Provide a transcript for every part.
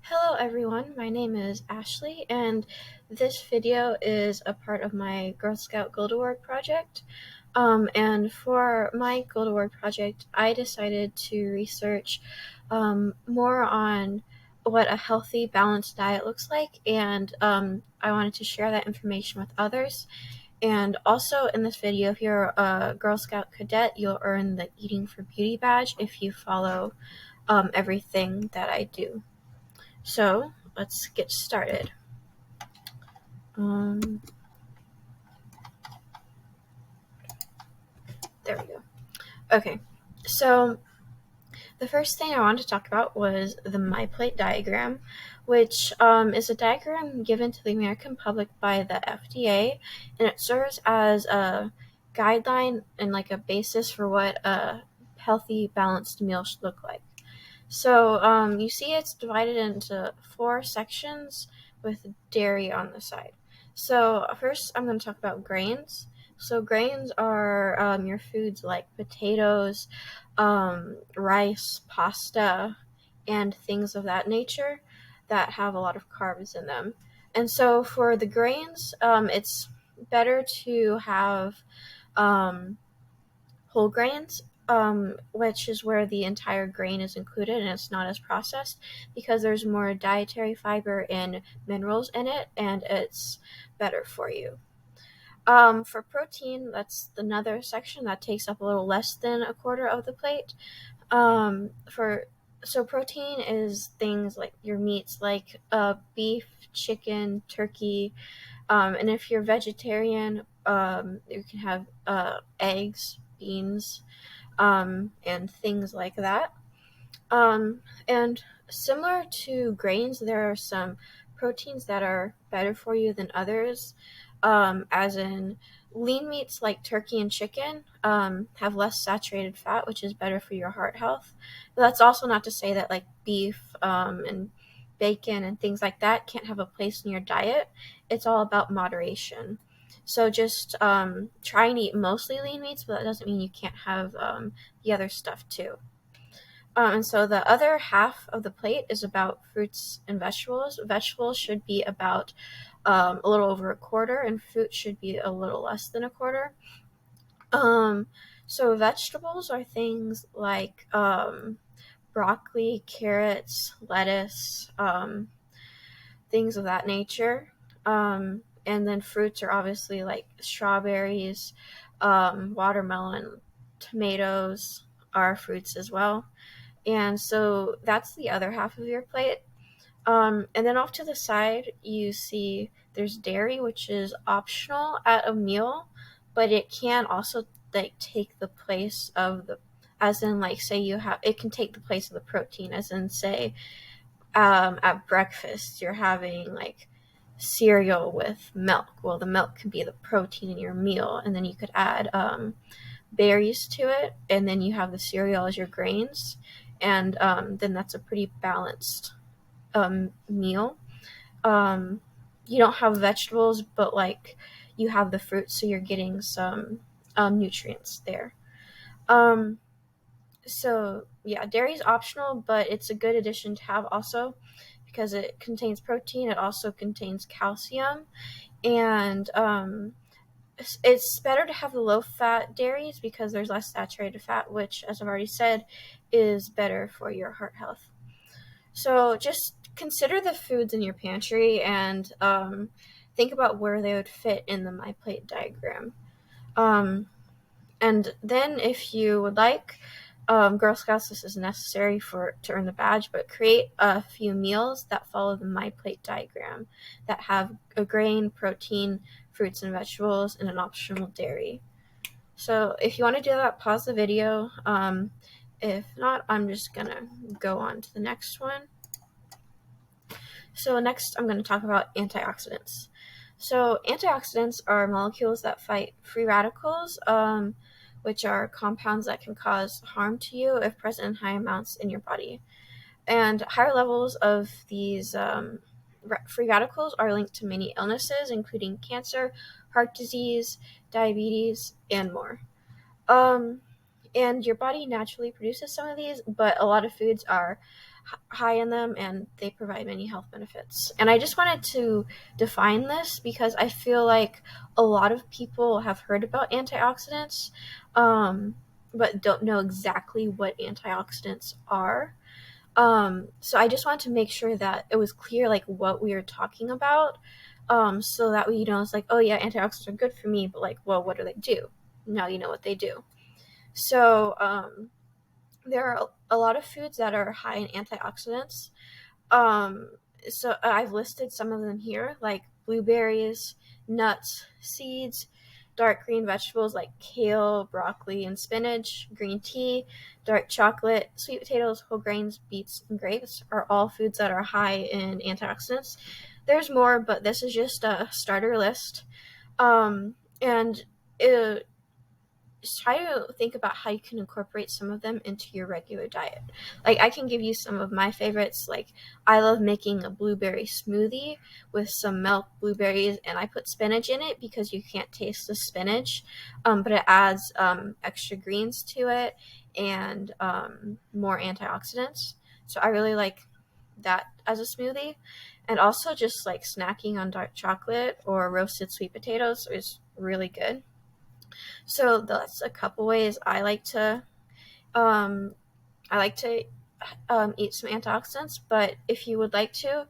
Hello everyone, my name is Ashley, and this video is a part of my Girl Scout Gold Award project. And for my Gold Award project, I decided to research more on what a healthy, balanced diet looks like, and I wanted to share that information with others. And also in this video, if you're a Girl Scout cadet, you'll earn the Eating for Beauty badge if you follow everything that I do. So let's get started. There we go. Okay, so the first thing I wanted to talk about was the My Plate diagram, which is a diagram given to the American public by the FDA, and it serves as a guideline and like a basis for what a healthy, balanced meal should look like. So you see it's divided into 4 sections with dairy on the side. So first I'm going to talk about grains. So grains are your foods like potatoes, rice, pasta, and things of that nature that have a lot of carbs in them. And so for the grains, it's better to have whole grains, which is where the entire grain is included and it's not as processed, because there's more dietary fiber and minerals in it, and it's better for you. For protein, that's another section that takes up a little less than a quarter of the plate. So protein is things like your meats, like beef, chicken, turkey, and if you're vegetarian, you can have eggs, beans, and things like that. And similar to grains, there are some proteins that are better for you than others, as in lean meats like turkey and chicken have less saturated fat, which is better for your heart health. But that's also not to say that like beef and bacon and things like that can't have a place in your diet. It's all about moderation. So just try and eat mostly lean meats, but that doesn't mean you can't have the other stuff too. And so the other half of the plate is about fruits and vegetables. Vegetables should be about a little over a quarter, and fruit should be a little less than a quarter. So vegetables are things like broccoli, carrots, lettuce, things of that nature. And then fruits are obviously like strawberries, watermelon, tomatoes are fruits as well. And so that's the other half of your plate. And then off to the side, you see there's dairy, which is optional at a meal, but it can also like take the place of the, as in like say you have, it can take the place of the protein, as in say at breakfast you're having like cereal with milk. Well, the milk could be the protein in your meal, and then you could add berries to it, and then you have the cereal as your grains, and then that's a pretty balanced meal. You don't have vegetables, but like you have the fruit, so you're getting some nutrients there. So yeah, dairy is optional, but it's a good addition to have also because it contains protein. It also contains calcium, and it's better to have the low-fat dairies because there's less saturated fat, which, as I've already said, is better for your heart health. So just consider the foods in your pantry and think about where they would fit in the My Plate diagram. And then if you would like, Girl Scouts, this is necessary to earn the badge, but create a few meals that follow the My Plate diagram that have a grain, protein, fruits and vegetables, and an optional dairy. So if you want to do that, pause the video. If not, I'm just going to go on to the next one. So next, I'm going to talk about antioxidants. So antioxidants are molecules that fight free radicals, which are compounds that can cause harm to you if present in high amounts in your body. And higher levels of these free radicals are linked to many illnesses, including cancer, heart disease, diabetes, and more. And your body naturally produces some of these, but a lot of foods are high in them, and they provide many health benefits. And I just wanted to define this because I feel like a lot of people have heard about antioxidants, but don't know exactly what antioxidants are. So I just wanted to make sure that it was clear, like, what we were talking about, so that way, it's like, oh yeah, antioxidants are good for me, but like, well, what do they do? Now you know what they do. So there are a lot of foods that are high in antioxidants. Um, so I've listed some of them here, like blueberries, nuts, seeds, dark green vegetables like kale, broccoli, and spinach, green tea, dark chocolate, sweet potatoes, whole grains, beets, and grapes are all foods that are high in antioxidants. There's more, but this is just a starter list. And it, just try to think about how you can incorporate some of them into your regular diet. Like, I can give you some of my favorites. Like, I love making a blueberry smoothie with some milk, blueberries, and I put spinach in it because you can't taste the spinach, but it adds extra greens to it and more antioxidants. So I really like that as a smoothie. And also just like snacking on dark chocolate or roasted sweet potatoes is really good. So that's a couple ways um, I like to eat some antioxidants. But if you would like to,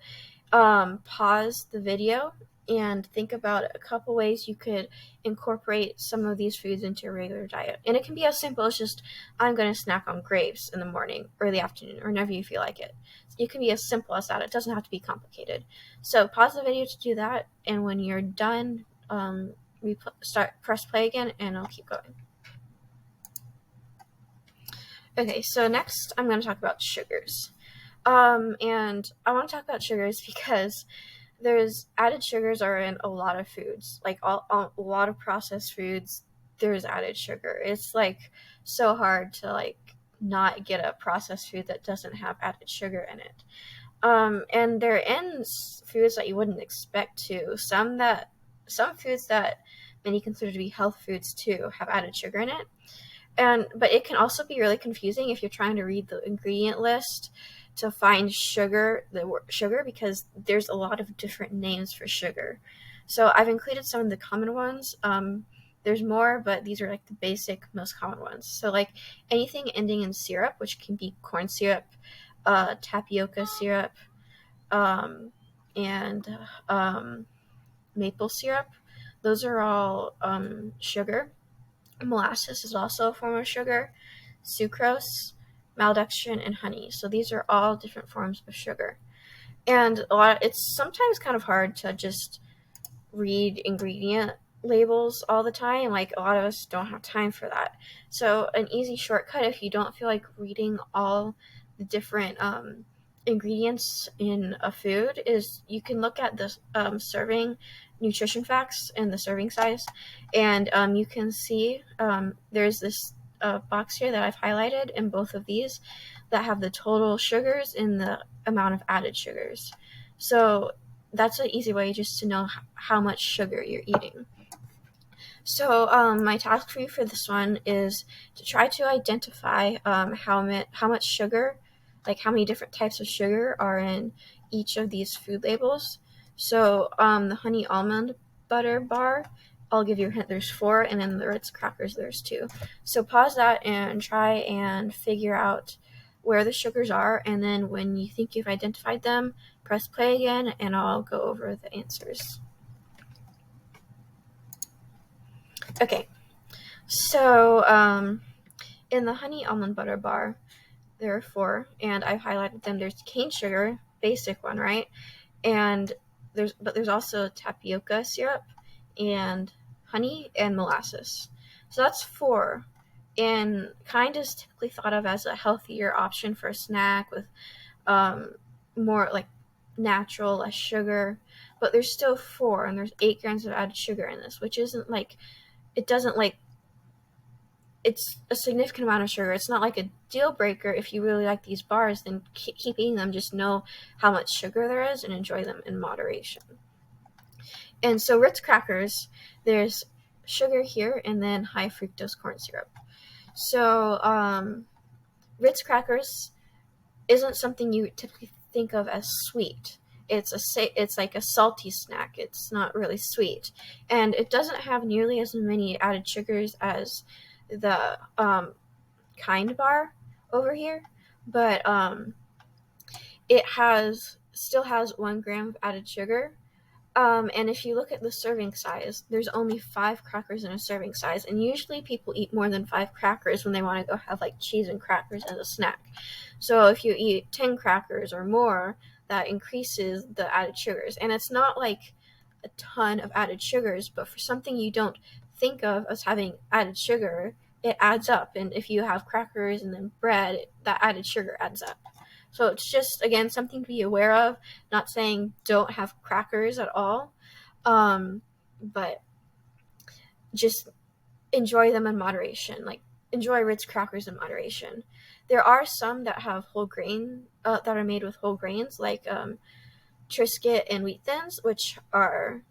pause the video and think about a couple ways you could incorporate some of these foods into your regular diet. And it can be as simple as just, I'm going to snack on grapes in the morning or the afternoon or whenever you feel like it. It can be as simple as that. It doesn't have to be complicated. So pause the video to do that, and when you're done, press play again, and I'll keep going. Okay, so next I'm going to talk about sugars. And I want to talk about sugars because there's added sugars are in a lot of foods, like a lot of processed foods. There's added sugar. It's like so hard to like not get a processed food that doesn't have added sugar in it. And they're in foods that you wouldn't expect to. Some foods that many consider to be health foods too have added sugar in it. But it can also be really confusing if you're trying to read the ingredient list to find the word sugar, because there's a lot of different names for sugar. So I've included some of the common ones. There's more, but these are like the basic, most common ones. So like anything ending in syrup, which can be corn syrup, tapioca syrup, and maple syrup. Those are all sugar. Molasses is also a form of sugar. Sucrose, maltodextrin, and honey. So these are all different forms of sugar. And it's sometimes kind of hard to just read ingredient labels all the time. Like, a lot of us don't have time for that. So an easy shortcut, if you don't feel like reading all the different ingredients in a food, is you can look at the serving nutrition facts and the serving size, and you can see there's this box here that I've highlighted in both of these that have the total sugars and the amount of added sugars. So that's an easy way just to know how much sugar you're eating. So my task for you for this one is to try to identify how much sugar, like how many different types of sugar are in each of these food labels. So the honey almond butter bar, I'll give you a hint, there's 4, and then the Ritz crackers, there's 2. So pause that and try and figure out where the sugars are, and then when you think you've identified them, press play again, and I'll go over the answers. Okay, so in the honey almond butter bar, there are 4, and I've highlighted them. There's cane sugar, basic one, right? And there's also tapioca syrup and honey and molasses. So that's 4, and kind is typically thought of as a healthier option for a snack with more like natural, less sugar. But there's still 4, and there's 8 grams of added sugar in this, which isn't like, it doesn't like, it's a significant amount of sugar. It's not like a deal breaker. If you really like these bars, then keep eating them. Just know how much sugar there is and enjoy them in moderation. And so Ritz crackers, there's sugar here and then high fructose corn syrup. So Ritz crackers, isn't something you typically think of as sweet. It's like a salty snack. It's not really sweet, and it doesn't have nearly as many added sugars as the Kind Bar over here, but it has still has 1 gram of added sugar. And if you look at the serving size, there's only 5 crackers in a serving size, and usually people eat more than 5 crackers when they want to go have like cheese and crackers as a snack. So if you eat 10 crackers or more, that increases the added sugars. And it's not like a ton of added sugars, but for something you don't think of as having added sugar, it adds up. And if you have crackers and then bread, that added sugar adds up. So it's just, again, something to be aware of. Not saying don't have crackers at all, but just enjoy them in moderation. Like, enjoy Ritz crackers in moderation. There are some that have whole grain, that are made with whole grains, like Triscuit and Wheat Thins, which are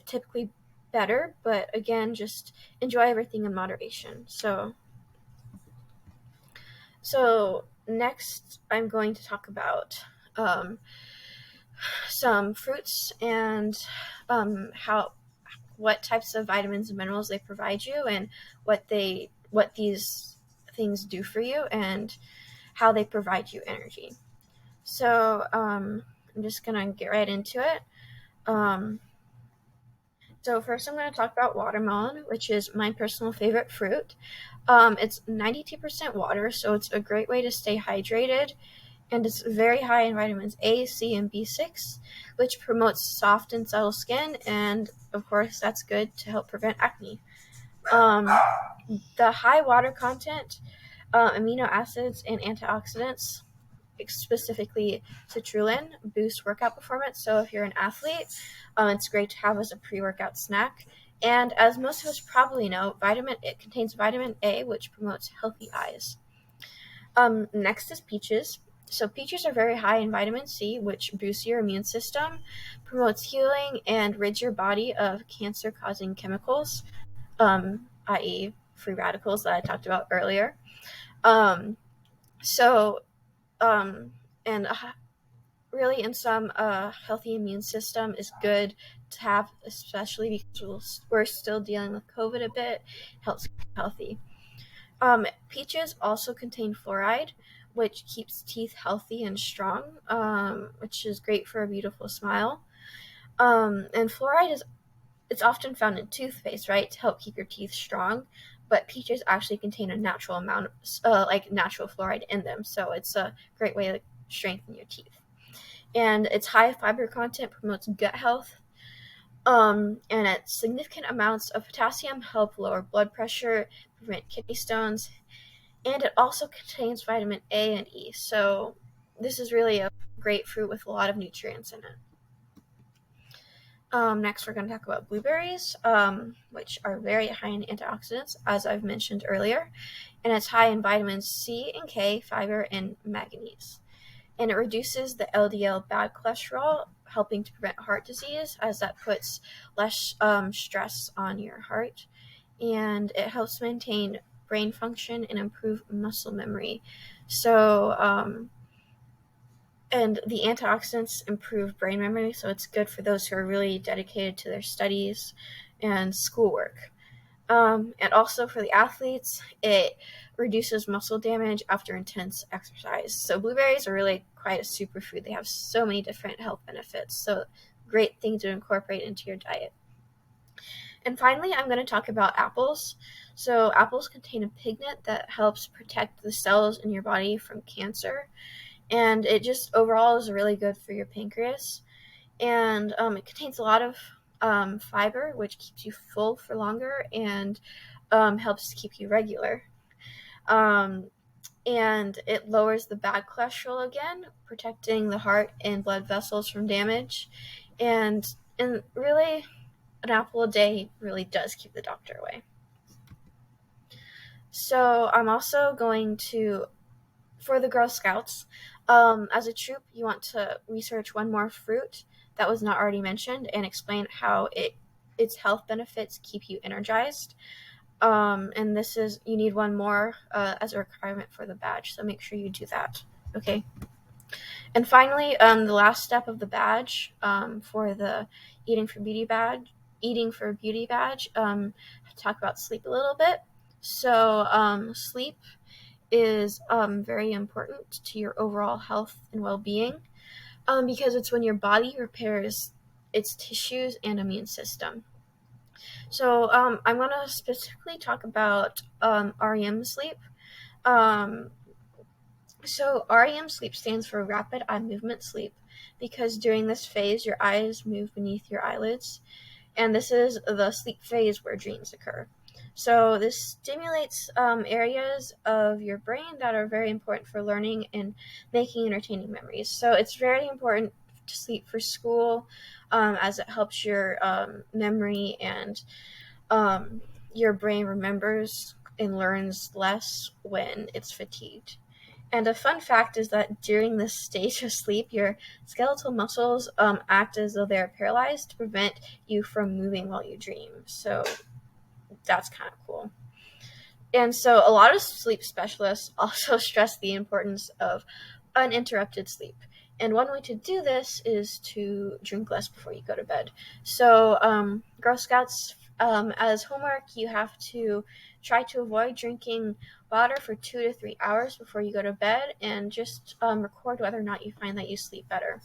typically better. But again, just enjoy everything in moderation. So next, I'm going to talk about some fruits and what types of vitamins and minerals they provide you, and what these things do for you, and how they provide you energy. So I'm just gonna get right into it. So first, I'm going to talk about watermelon, which is my personal favorite fruit. It's 92% water, so it's a great way to stay hydrated, and it's very high in vitamins A, C, and B6, which promotes soft and subtle skin, and of course that's good to help prevent acne. The high water content, amino acids, and antioxidants, specifically citrulline, boost workout performance. So if you're an athlete, it's great to have as a pre-workout snack. And as most of us probably know, it contains vitamin A, which promotes healthy eyes. Next is peaches. So peaches are very high in vitamin C, which boosts your immune system, promotes healing, and rids your body of cancer-causing chemicals, i.e. free radicals that I talked about earlier. And really, in some healthy immune system is good to have, especially because we're still dealing with COVID a bit. Helps keep healthy. Peaches also contain fluoride, which keeps teeth healthy and strong, which is great for a beautiful smile. And fluoride it's often found in toothpaste, right, to help keep your teeth strong. But peaches actually contain a natural amount of natural fluoride in them, so it's a great way to strengthen your teeth. And its high fiber content promotes gut health. And its significant amounts of potassium help lower blood pressure, prevent kidney stones, and it also contains vitamin A and E. So this is really a great fruit with a lot of nutrients in it. Next, we're going to talk about blueberries, which are very high in antioxidants, as I've mentioned earlier, and it's high in vitamins C and K, fiber, and manganese. And it reduces the LDL bad cholesterol, helping to prevent heart disease, as that puts less stress on your heart. And it helps maintain brain function and improve muscle memory. So, and the antioxidants improve brain memory, so it's good for those who are really dedicated to their studies and schoolwork. And also for the athletes, it reduces muscle damage after intense exercise. So blueberries are really quite a superfood. They have so many different health benefits. So great thing to incorporate into your diet. And finally, I'm going to talk about apples. So apples contain a pigment that helps protect the cells in your body from cancer. And it just overall is really good for your pancreas. And it contains a lot of fiber, which keeps you full for longer and helps keep you regular. And it lowers the bad cholesterol again, protecting the heart and blood vessels from damage. And really, an apple a day really does keep the doctor away. So I'm also going to, for the Girl Scouts, as a troop, you want to research one more fruit that was not already mentioned and explain how its health benefits keep you energized. And this is, you need one more as a requirement for the badge, so make sure you do that. Okay. And finally, the last step of the badge, for the eating for beauty badge, talk about sleep a little bit. So, sleep is very important to your overall health and well-being, because it's when your body repairs its tissues and immune system. So, I'm going to specifically talk about REM sleep. Um, So REM sleep stands for rapid eye movement sleep, because during this phase your eyes move beneath your eyelids, and this is the sleep phase where dreams occur. So this stimulates areas of your brain that are very important for learning and making entertaining memories. So it's very important to sleep for school, as it helps your memory, and um, your brain remembers and learns less when it's fatigued. And a fun fact is that during this stage of sleep, your skeletal muscles act as though they're paralyzed to prevent you from moving while you dream. So that's kind of cool. And so a lot of sleep specialists also stress the importance of uninterrupted sleep. And one way to do this is to drink less before you go to bed. So, Girl Scouts, as homework, you have to try to avoid drinking water for 2 to 3 hours before you go to bed, and just record whether or not you find that you sleep better.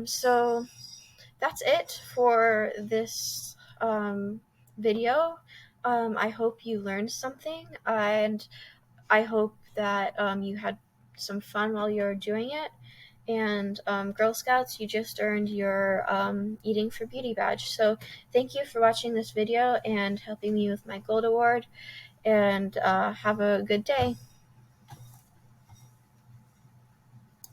So that's it for this video. I hope you learned something, and I hope that you had some fun while you're doing it. And Girl Scouts, you just earned your Eating for Beauty badge. So thank you for watching this video and helping me with my gold award. And have a good day.